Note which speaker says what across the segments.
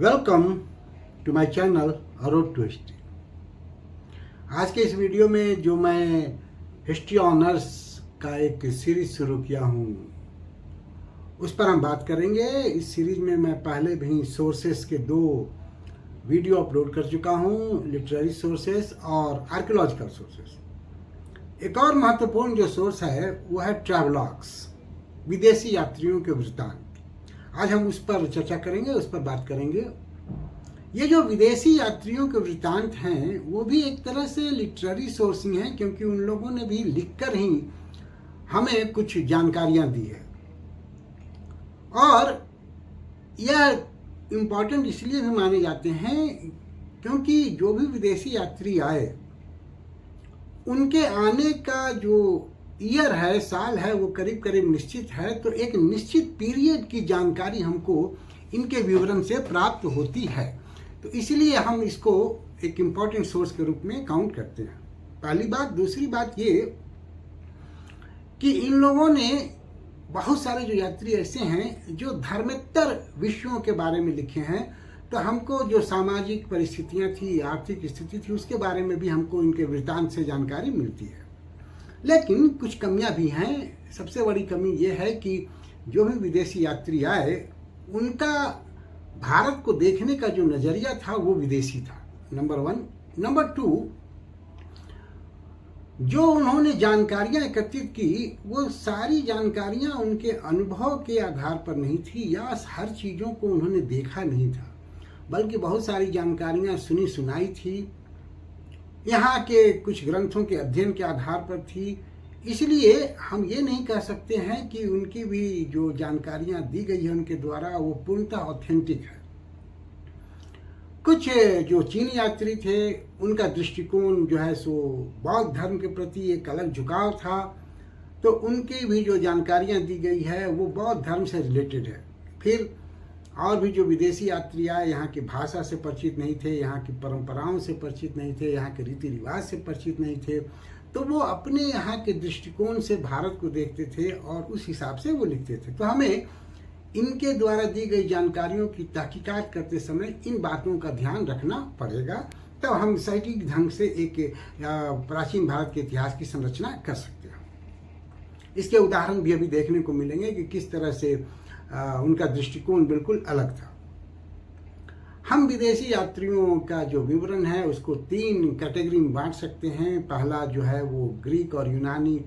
Speaker 1: Welcome to my channel road to history. आज के इस वीडियो में जो मैं हिस्ट्री ऑनर्स का एक सीरीज शुरू किया हूँ उस पर हम बात करेंगे। इस सीरीज में मैं पहले भी सोर्सेस के 2 वीडियो अपलोड कर चुका हूँ, लिटरेरी सोर्सेस और आर्कियोलॉजिकल सोर्सेस। एक और महत्वपूर्ण जो सोर्स है वो है ट्रैवलॉग्स, विदेशी यात्रियों के वृत्तांत। आज हम उस पर चर्चा करेंगे, उस पर बात करेंगे। ये जो विदेशी यात्रियों के वृत्तांत हैं वो भी एक तरह से लिटरेरी सोर्स ही हैं, क्योंकि उन लोगों ने भी लिखकर ही हमें कुछ जानकारियां दी है। और यह इम्पोर्टेंट इसलिए भी माने जाते हैं क्योंकि जो भी विदेशी यात्री आए उनके आने का जो ईयर है, साल है, वो करीब करीब निश्चित है। तो एक निश्चित पीरियड की जानकारी हमको इनके विवरण से प्राप्त होती है, तो इसलिए हम इसको एक इम्पॉर्टेंट सोर्स के रूप में काउंट करते हैं। पहली बात। दूसरी बात ये कि इन लोगों ने बहुत सारे जो यात्री ऐसे हैं जो धर्मेतर विषयों के बारे में लिखे हैं, तो हमको जो सामाजिक परिस्थितियां थी, आर्थिक स्थिति थी, उसके बारे में भी हमको इनके वृत्तांत से जानकारी मिलती है। लेकिन कुछ कमियां भी हैं। सबसे बड़ी कमी ये है कि जो भी विदेशी यात्री आए उनका भारत को देखने का जो नजरिया था वो विदेशी था, नंबर 1। नंबर 2, जो उन्होंने जानकारियां एकत्रित की वो सारी जानकारियां उनके अनुभव के आधार पर नहीं थी, या हर चीजों को उन्होंने देखा नहीं था, बल्कि बहुत सारी जानकारियां सुनी सुनाई थी, यहाँ के कुछ ग्रंथों के अध्ययन के आधार पर थी। इसलिए हम ये नहीं कह सकते हैं कि उनकी भी जो जानकारियां दी गई है उनके द्वारा वो पूर्णतः ऑथेंटिक है। कुछ जो चीनी यात्री थे उनका दृष्टिकोण जो है सो बौद्ध धर्म के प्रति एक अलग झुकाव था, तो उनकी भी जो जानकारियां दी गई है वो बौद्ध धर्म से रिलेटेड है। फिर और भी जो विदेशी यात्री आए यहाँ की भाषा से परिचित नहीं थे, यहाँ की परंपराओं से परिचित नहीं थे, यहाँ के रीति रिवाज से परिचित नहीं थे, तो वो अपने यहाँ के दृष्टिकोण से भारत को देखते थे और उस हिसाब से वो लिखते थे। तो हमें इनके द्वारा दी गई जानकारियों की तहकीकात करते समय इन बातों का ध्यान रखना पड़ेगा, तब तो हम सटीक ढंग से एक प्राचीन भारत के इतिहास की संरचना कर सकते हैं। इसके उदाहरण भी अभी देखने को मिलेंगे कि किस तरह से उनका दृष्टिकोण बिल्कुल अलग था। हम विदेशी यात्रियों का जो विवरण है उसको 3 कैटेगरी में बांट सकते हैं। पहला जो है वो ग्रीक और यूनानी,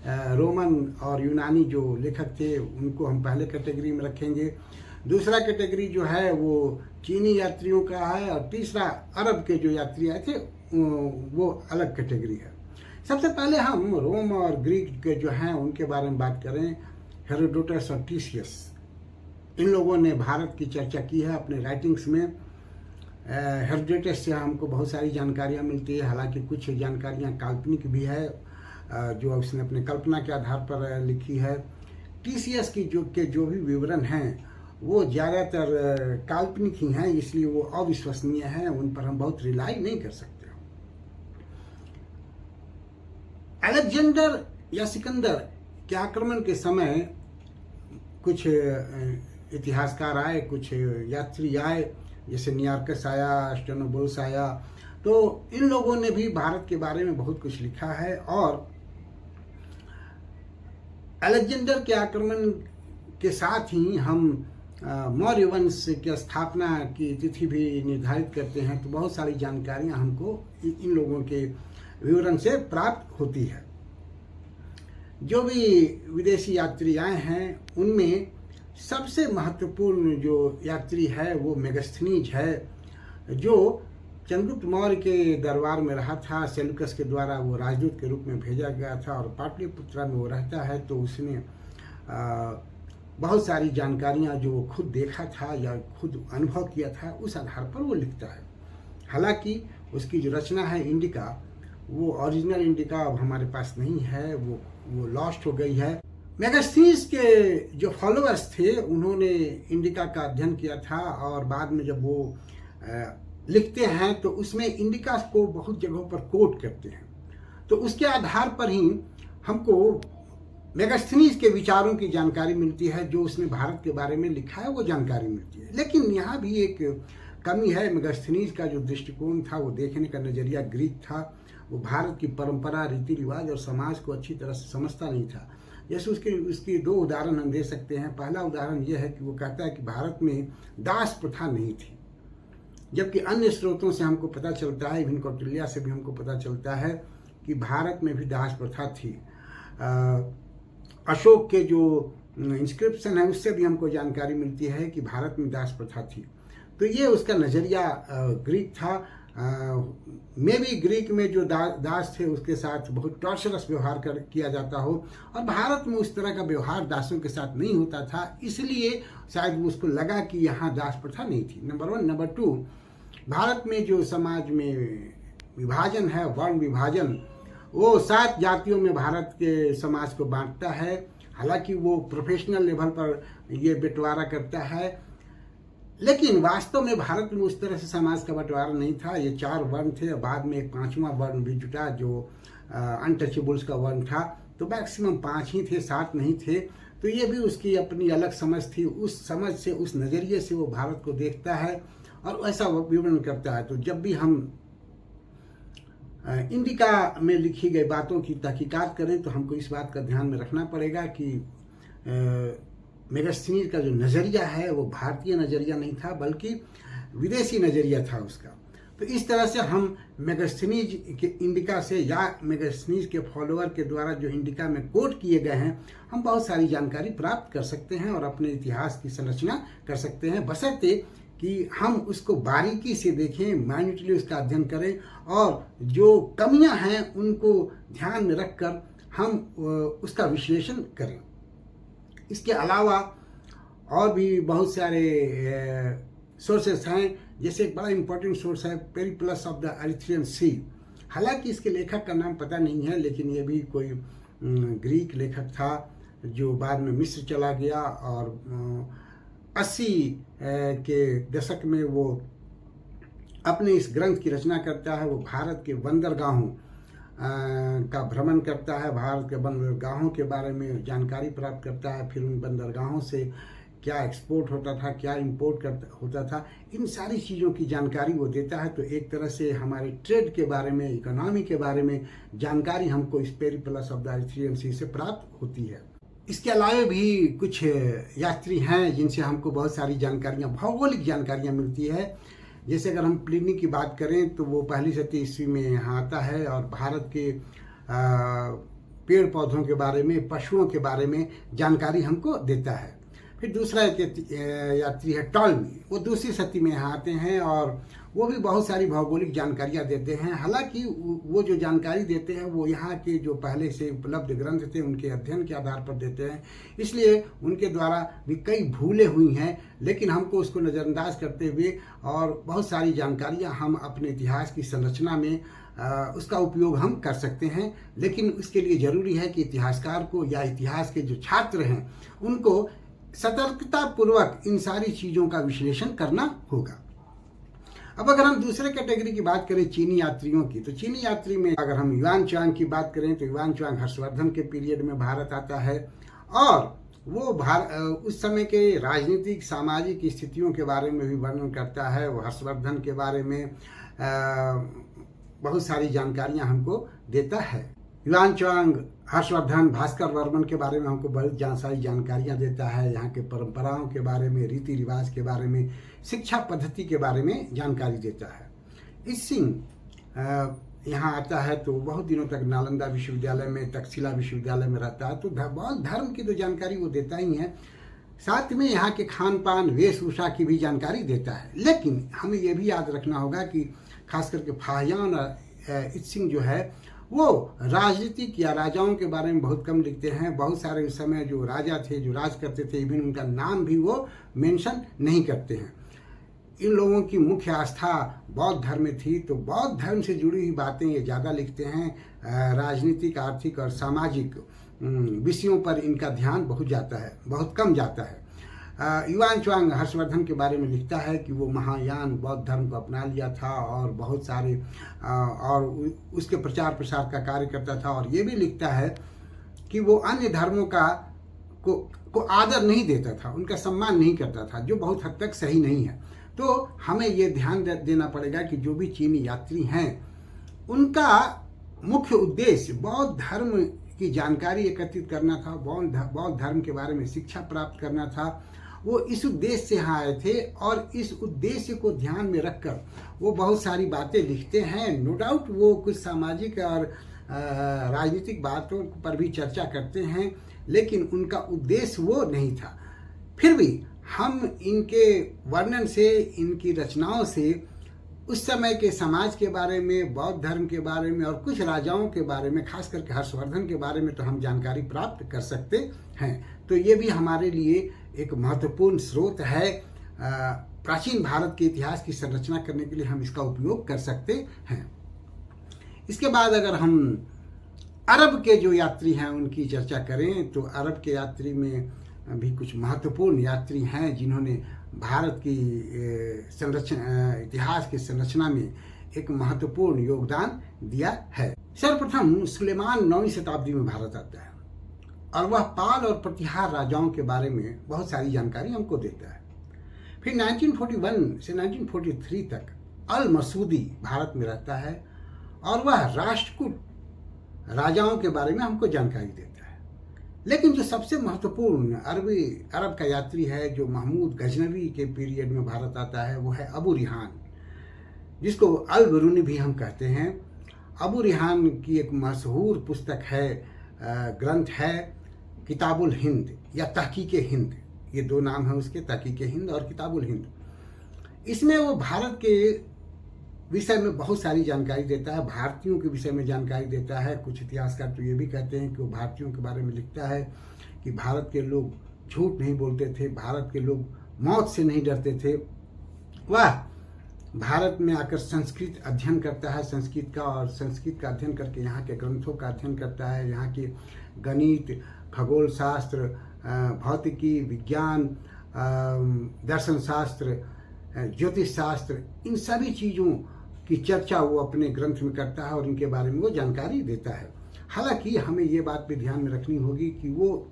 Speaker 1: रोमन और यूनानी जो लेखक थे उनको हम पहले कैटेगरी में रखेंगे। दूसरा कैटेगरी जो है वो चीनी यात्रियों का है, और तीसरा अरब के जो यात्री आए थे वो अलग कैटेगरी है। सबसे पहले हम रोम और ग्रीक के जो हैं उनके बारे में बात करें। हेरोडोटस और टीसियस, इन लोगों ने भारत की चर्चा की है अपने राइटिंग्स में। हेरोडोटस से हमको बहुत सारी जानकारियां मिलती है, हालांकि कुछ जानकारियां काल्पनिक भी है जो उसने अपने कल्पना के आधार पर लिखी है। टीसीएस की जो भी विवरण हैं वो ज़्यादातर काल्पनिक ही हैं, इसलिए वो अविश्वसनीय हैं, उन पर हम बहुत रिलाई नहीं कर सकते। अलेक्जेंडर या सिकंदर के आक्रमण के समय कुछ इतिहासकार आए, कुछ यात्री आए, जैसे न्यूयॉर्कस आया, स्टेनोबोल्स आया, तो इन लोगों ने भी भारत के बारे में बहुत कुछ लिखा है। और अलेक्जेंडर के आक्रमण के साथ ही हम मौर्य वंश की स्थापना की तिथि भी निर्धारित करते हैं, तो बहुत सारी जानकारियां हमको इन लोगों के विवरण से प्राप्त होती है। जो भी विदेशी यात्री आए हैं उनमें सबसे महत्वपूर्ण जो यात्री है वो मेगास्थनीज है, जो चंद्रगुप्त मौर्य के दरबार में रहा था। सेल्यूकस के द्वारा वो राजदूत के रूप में भेजा गया था और पाटलिपुत्रा में वो रहता है, तो उसने बहुत सारी जानकारियां जो वो खुद देखा था या खुद अनुभव किया था उस आधार पर वो लिखता है। हालांकि उसकी जो रचना है इंडिका, वो ओरिजिनल इंडिका अब हमारे पास नहीं है, वो लॉस्ट हो गई है। मेगास्थनीज के जो फॉलोअर्स थे उन्होंने इंडिका का अध्ययन किया था, और बाद में जब वो लिखते हैं तो उसमें इंडिका को बहुत जगहों पर कोट करते हैं, तो उसके आधार पर ही हमको मेगास्थनीज के विचारों की जानकारी मिलती है, जो उसने भारत के बारे में लिखा है वो जानकारी मिलती है। लेकिन यहाँ भी एक कमी है। मेगास्थनीज का जो दृष्टिकोण था, वो देखने का नज़रिया ग्रीक था। वो भारत की परंपरा, रीति रिवाज और समाज को अच्छी तरह से समझता नहीं था। जैसे उसकी दो उदाहरण हम दे सकते हैं। पहला उदाहरण यह है कि वो कहता है कि भारत में दास प्रथा नहीं थी, जबकि अन्य स्रोतों से हमको पता चलता है, इवन कौटिल्य से भी हमको पता चलता है कि भारत में भी दास प्रथा थी। अशोक के जो इंस्क्रिप्शन है उससे भी हमको जानकारी मिलती है कि भारत में दास प्रथा थी। तो ये उसका नज़रिया ग्रीक था। मे भी ग्रीक में जो दास थे उसके साथ बहुत टॉर्चरस व्यवहार किया जाता हो, और भारत में उस तरह का व्यवहार दासों के साथ नहीं होता था, इसलिए शायद उसको लगा कि यहाँ दास प्रथा नहीं थी। नंबर 1। नंबर 2, भारत में जो समाज में विभाजन है, वर्ण विभाजन, वो 7 जातियों में भारत के समाज को बांटता है। हालांकि वो प्रोफेशनल लेवल पर ये बंटवारा करता है, लेकिन वास्तव में भारत में उस तरह से समाज का बंटवारा नहीं था। ये 4 वर्ण थे, बाद में एक 5वां वर्ण भी जुटा जो अनटचेबल्स का वर्ण था। तो मैक्सिमम 5 ही थे, 7 नहीं थे। तो ये भी उसकी अपनी अलग समझ थी। उस समझ से, उस नज़रिए से वो भारत को देखता है और ऐसा विवरण करता है। तो जब भी हम इंडिका में लिखी गई बातों की तहकीकात करें तो हमको इस बात का ध्यान में रखना पड़ेगा कि मेगास्थनीज का जो नज़रिया है वो भारतीय नज़रिया नहीं था, बल्कि विदेशी नज़रिया था उसका। तो इस तरह से हम मेगास्थनीज के इंडिका से या मेगास्थनीज के फॉलोअर के द्वारा जो इंडिका में कोट किए गए हैं, हम बहुत सारी जानकारी प्राप्त कर सकते हैं और अपने इतिहास की संरचना कर सकते हैं, बशर्ते कि हम उसको बारीकी से देखें, माइन्यूटली उसका अध्ययन करें और जो कमियां हैं उनको ध्यान में रखकर हम उसका विश्लेषण करें। इसके अलावा और भी बहुत सारे सोर्सेस हैं। जैसे एक बड़ा इंपॉर्टेंट सोर्स है पेरिप्लस ऑफ द एरिथ्रियन सी। हालांकि इसके लेखक का नाम पता नहीं है, लेकिन ये भी कोई ग्रीक लेखक था जो बाद में मिस्र चला गया और 80 के दशक में वो अपने इस ग्रंथ की रचना करता है। वो भारत के बंदरगाहों का भ्रमण करता है, भारत के बंदरगाहों के बारे में जानकारी प्राप्त करता है, फिर उन बंदरगाहों से क्या एक्सपोर्ट होता था, क्या इंपोर्ट होता था, इन सारी चीज़ों की जानकारी वो देता है। तो एक तरह से हमारे ट्रेड के बारे में, इकोनॉमी के बारे में जानकारी हमको इस पेरिप्लस ऑफ द एरिथ्रियन सी से प्राप्त होती है। इसके अलावा भी कुछ यात्री हैं जिनसे हमको बहुत सारी जानकारियाँ, भौगोलिक जानकारियाँ मिलती है। जैसे अगर हम प्लिनी की बात करें तो वो 1 शताब्दी ईस्वी में यहाँ आता है और भारत के पेड़ पौधों के बारे में, पशुओं के बारे में जानकारी हमको देता है। फिर दूसरा यात्री है टॉलमी, वो 2री शताब्दी में यहाँ आते हैं और वो भी बहुत सारी भौगोलिक जानकारियाँ देते हैं। हालांकि वो जो जानकारी देते हैं वो यहाँ के जो पहले से उपलब्ध ग्रंथ थे उनके अध्ययन के आधार पर देते हैं, इसलिए उनके द्वारा भी कई भूलें हुई हैं, लेकिन हमको उसको नज़रअंदाज करते हुए और बहुत सारी जानकारियाँ हम अपने इतिहास की संरचना में उसका उपयोग हम कर सकते हैं। लेकिन उसके लिए ज़रूरी है कि इतिहासकार को या इतिहास के जो छात्र हैं उनको सतर्कता पूर्वक इन सारी चीज़ों का विश्लेषण करना होगा। अब अगर हम दूसरे कैटेगरी की बात करें चीनी यात्रियों की, तो चीनी यात्री में अगर हम युआन चांग की बात करें तो युआन चांग हर्षवर्धन के पीरियड में भारत आता है और वो उस समय के राजनीतिक सामाजिक स्थितियों के बारे में भी वर्णन करता है। वो हर्षवर्धन के बारे में बहुत सारी जानकारियां हमको देता है। युआन चांग हर्षवर्धन भास्कर वर्मन के बारे में हमको बहुत सारी जानकारियां देता है, यहाँ के परंपराओं के बारे में, रीति रिवाज के बारे में, शिक्षा पद्धति के बारे में जानकारी देता है। इस सिंह यहाँ आता है तो बहुत दिनों तक नालंदा विश्वविद्यालय में, तक्षशिला विश्वविद्यालय में रहता है, तो बहुत धर्म की तो जानकारी वो देता ही है, साथ में यहाँ के खान पान, वेशभूषा की भी जानकारी देता है। लेकिन हमें ये भी याद रखना होगा कि खास करके फाहियान इत्सिंग जो है वो राजनीतिक या राजाओं के बारे में बहुत कम लिखते हैं। बहुत सारे उस समय जो राजा थे, जो राज करते थे, इवन उनका नाम भी वो मेंशन नहीं करते हैं। इन लोगों की मुख्य आस्था बौद्ध धर्म में थी, तो बौद्ध धर्म से जुड़ी हुई बातें ये ज़्यादा लिखते हैं। राजनीतिक, आर्थिक और सामाजिक विषयों पर इनका ध्यान बहुत कम जाता है। युआन चांग हर्षवर्धन के बारे में लिखता है कि वो महायान बौद्ध धर्म को अपना लिया था और बहुत सारे और उसके प्रचार प्रसार का कार्य करता था, और ये भी लिखता है कि वो अन्य धर्मों को आदर नहीं देता था, उनका सम्मान नहीं करता था, जो बहुत हद तक सही नहीं है। तो हमें ये ध्यान देना पड़ेगा कि जो भी चीनी यात्री हैं उनका मुख्य उद्देश्य बौद्ध धर्म की जानकारी एकत्रित करना था, बौद्ध धर्म के बारे में शिक्षा प्राप्त करना था। वो इस उद्देश्य से यहाँ आए थे और इस उद्देश्य को ध्यान में रखकर वो बहुत सारी बातें लिखते हैं। नो डाउट वो कुछ सामाजिक और राजनीतिक बातों पर भी चर्चा करते हैं, लेकिन उनका उद्देश्य वो नहीं था। फिर भी हम इनके वर्णन से, इनकी रचनाओं से उस समय के समाज के बारे में, बौद्ध धर्म के बारे में और कुछ राजाओं के बारे में, खास करके हर्षवर्धन के बारे में तो हम जानकारी प्राप्त कर सकते हैं। तो ये भी हमारे लिए एक महत्वपूर्ण स्रोत है। प्राचीन भारत के इतिहास की संरचना करने के लिए हम इसका उपयोग कर सकते हैं। इसके बाद अगर हम अरब के जो यात्री हैं उनकी चर्चा करें तो अरब के यात्री में भी कुछ महत्वपूर्ण यात्री हैं जिन्होंने भारत की संरचना, इतिहास की संरचना में एक महत्वपूर्ण योगदान दिया है। सर्वप्रथम सुलेमान 9वीं शताब्दी में भारत आता है और वह पाल और प्रतिहार राजाओं के बारे में बहुत सारी जानकारी हमको देता है। फिर 1941 से 1943 तक अल मसूदी भारत में रहता है और वह राष्ट्रकूट राजाओं के बारे में हमको जानकारी देता है। लेकिन जो सबसे महत्वपूर्ण अरब का यात्री है जो महमूद गजनवी के पीरियड में भारत आता है वो है अबू रिहान, जिसको अल बिरूनी भी हम कहते हैं। अबू रिहान की एक मशहूर पुस्तक है, ग्रंथ है किताबुल हिंद या तहकीक हिंद, ये दो नाम है उसके, तहकीक हिंद और किताबुल हिंद। इसमें वो भारत के विषय में बहुत सारी जानकारी देता है, भारतीयों के विषय में जानकारी देता है। कुछ इतिहासकार तो ये भी कहते हैं कि वो भारतीयों के बारे में लिखता है कि भारत के लोग झूठ नहीं बोलते थे, भारत के लोग मौत से नहीं डरते थे। वह भारत में आकर संस्कृत अध्ययन करता है, संस्कृत का अध्ययन करके यहाँ के ग्रंथों का अध्ययन करता है। यहाँ के गणित, खगोल शास्त्र, भौतिकी, विज्ञान, दर्शन शास्त्र, ज्योतिष शास्त्र, इन सभी चीज़ों की चर्चा वो अपने ग्रंथ में करता है और इनके बारे में वो जानकारी देता है। हालांकि हमें ये बात भी ध्यान में रखनी होगी कि वो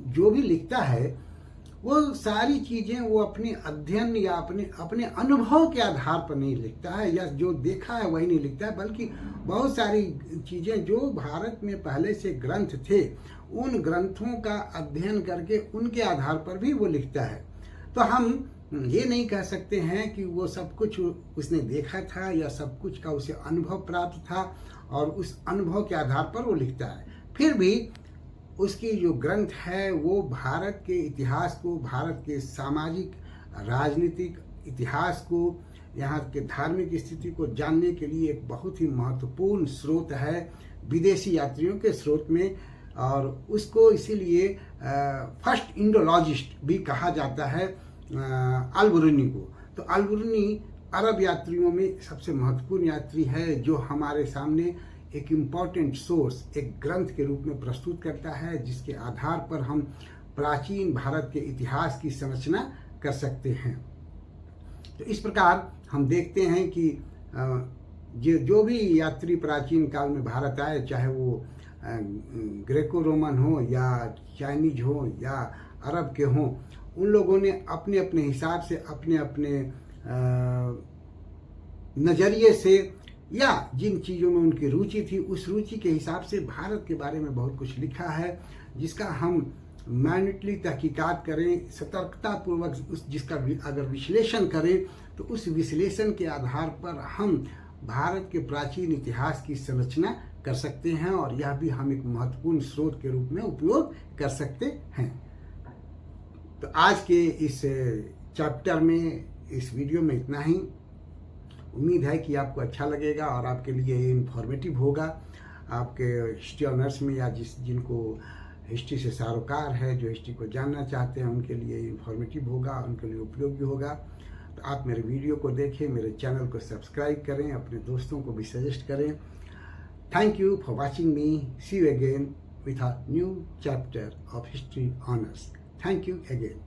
Speaker 1: जो भी लिखता है वो सारी चीज़ें वो अपने अध्ययन या अपने अनुभव के आधार पर नहीं लिखता है, या जो देखा है वही नहीं लिखता है, बल्कि बहुत सारी चीज़ें जो भारत में पहले से ग्रंथ थे उन ग्रंथों का अध्ययन करके उनके आधार पर भी वो लिखता है। तो हम ये नहीं कह सकते हैं कि वो सब कुछ उसने देखा था या सब कुछ का उसे अनुभव प्राप्त था और उस अनुभव के आधार पर वो लिखता है। फिर भी उसकी जो ग्रंथ है वो भारत के इतिहास को, भारत के सामाजिक राजनीतिक इतिहास को, यहाँ के धार्मिक स्थिति को जानने के लिए एक बहुत ही महत्वपूर्ण स्रोत है विदेशी यात्रियों के स्रोत में, और उसको इसीलिए फर्स्ट इंडोलॉजिस्ट भी कहा जाता है अल बिरूनी को। तो अल बिरूनी अरब यात्रियों में सबसे महत्वपूर्ण यात्री है जो हमारे सामने एक इम्पॉर्टेंट सोर्स, एक ग्रंथ के रूप में प्रस्तुत करता है जिसके आधार पर हम प्राचीन भारत के इतिहास की संरचना कर सकते हैं। तो इस प्रकार हम देखते हैं कि जो भी यात्री प्राचीन काल में भारत आए, चाहे वो ग्रेको रोमन हो या चाइनीज हो या अरब के हों, उन लोगों ने अपने अपने हिसाब से, अपने अपने नज़रिए से या जिन चीज़ों में उनकी रुचि थी उस रुचि के हिसाब से भारत के बारे में बहुत कुछ लिखा है, जिसका हम मैन्युटली तहकीकात करें, सतर्कतापूर्वक जिसका अगर विश्लेषण करें तो उस विश्लेषण के आधार पर हम भारत के प्राचीन इतिहास की संरचना कर सकते हैं और यह भी हम एक महत्वपूर्ण स्रोत के रूप में उपयोग कर सकते हैं। तो आज के इस चैप्टर में, इस वीडियो में इतना ही। उम्मीद है कि आपको अच्छा लगेगा और आपके लिए ये इन्फॉर्मेटिव होगा। आपके हिस्ट्री ऑनर्स में या जिनको हिस्ट्री से सरोकार है, जो हिस्ट्री को जानना चाहते हैं, उनके लिए इन्फॉर्मेटिव होगा, उनके लिए उपयोगी होगा। तो आप मेरे वीडियो को देखें, मेरे चैनल को सब्सक्राइब करें, अपने दोस्तों को भी सजेस्ट करें। Thank you for watching me. See you again with a new chapter of History Honors. Thank you again.